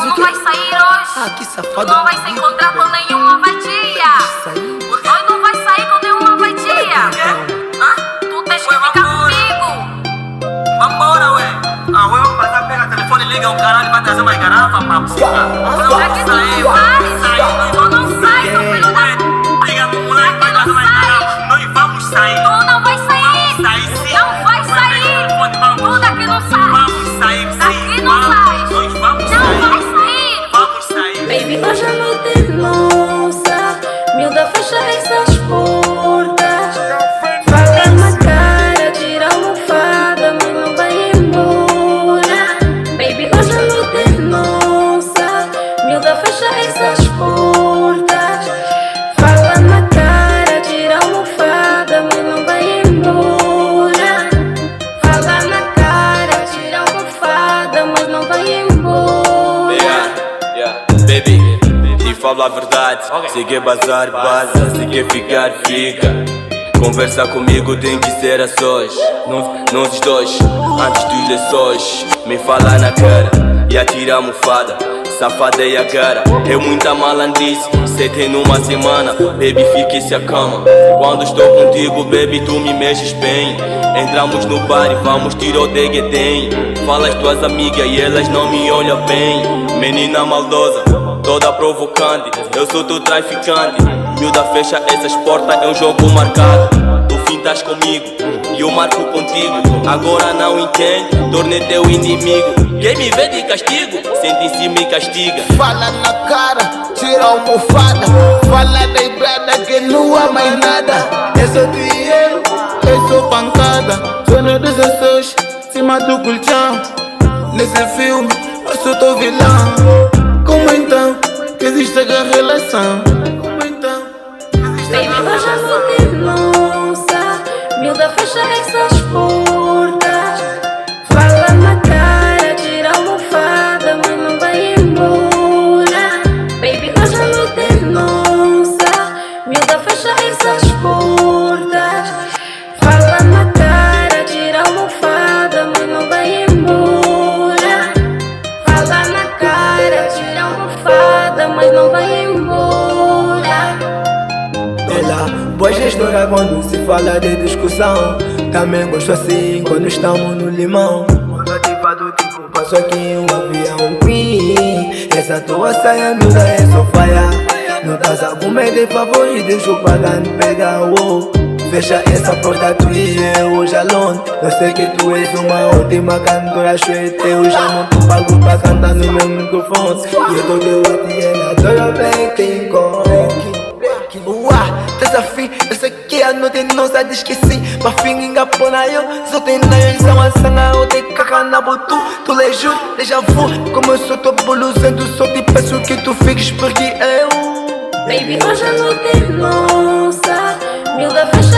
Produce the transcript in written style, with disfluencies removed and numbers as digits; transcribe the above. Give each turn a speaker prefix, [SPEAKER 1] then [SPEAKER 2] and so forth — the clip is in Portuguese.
[SPEAKER 1] não vai sair hoje.
[SPEAKER 2] Que safado.
[SPEAKER 1] Tu não vai se encontrar com nenhuma vadia. Nós não vai sair com nenhuma vadia. Tu tens que ficar comigo.
[SPEAKER 3] Vambora, ué. Ué, vamos passar, pega o telefone, liga o caralho, vai trazer mais garrafa, papo.
[SPEAKER 1] Não é que tu não sai. Tu não sai, seu filho da...
[SPEAKER 3] Liga pro moleque, vai trazer mais garrafa. Nós vamos sair.
[SPEAKER 1] Tu não vai sair.
[SPEAKER 3] Vamos sair sim.
[SPEAKER 1] Não vai sair. Tu daqui não sai.
[SPEAKER 3] Vamos sair sim.
[SPEAKER 1] Daqui não sai.
[SPEAKER 3] Nós vamos
[SPEAKER 1] Não
[SPEAKER 3] sair.
[SPEAKER 1] vai sair.
[SPEAKER 3] Vamos sair.
[SPEAKER 4] Baby, hoje a noite é nossa. Miúda, fecha essas portas. Fala na cara, tira a almofada, mas não vai embora. Baby, hoje a noite é nossa. Miúda, fecha essas portas. Fala na cara, tira a almofada, mas não vai embora. Fala na cara, tira a almofada, mas não vai embora.
[SPEAKER 5] Baby, te falo a verdade. Se quer bazar, baza. Se quer ficar, fica. Conversa comigo tem que ser a sós. Nós os dois, antes dos lençóis. Me fala na cara e atira a almofada. Safada e a cara, é muita malandrice. Cê tem numa semana, baby, fique se acalma. Quando estou contigo, baby, tu me mexes bem. Entramos no bar e vamos tirar o deguetem. Fala as tuas amigas e elas não me olham bem. Menina maldosa, toda provocante. Eu sou teu traficante. Miúda, fecha essas portas, é um jogo marcado. Tu fintas comigo e eu marco contigo. Agora não entende, tornei teu inimigo. Quem me vê de castigo, sente em cima e castiga.
[SPEAKER 2] Fala na cara, tira a almofada. Fala da ibrada que não há mais nada. Eu sou dinheiro, eu sou pancada. Zona 16, cima do colchão. Nesse filme, eu sou teu vilão. Como então, que existe a relação? Como então, que existe a
[SPEAKER 4] Baby, hoje a
[SPEAKER 2] relação?
[SPEAKER 4] noite é nossa. Miúda, fecha essas portas. Fala na cara, tira a almofada, mas não vai embora. Baby, hoje a noite é nossa. Miúda, fecha essas portas. Fala na cara, tira a almofada, mas não vai embora. Fala na cara, tira a almofada, mas não vai embora.
[SPEAKER 2] Ela, boa gestora quando se fala de discussão. Também gosto assim quando estamos no limão. Motivado tipo, passo aqui um avião queen. Essa tua saia miúda é só falha. Não estás a comer de favor e deixa o pagando pegar o. Fecha essa porta, tu e eu hoje alone. Eu sei que tu és uma ótima cantora, acho que eu já não te pago pra cantar no meu microfone. E eu tô de lado e ela adora bem quem corre. Estás afim, eu sei que a noite nossa diz que sim. Mas fim engapona eu, só tem na são a sanga, eu te caca na botu. Tu lhe juro, já vou, como eu sou teu boluzento. Só te peço que tu fiques porque eu.
[SPEAKER 4] Baby, hoje a noite é nossa. Miúda, fecha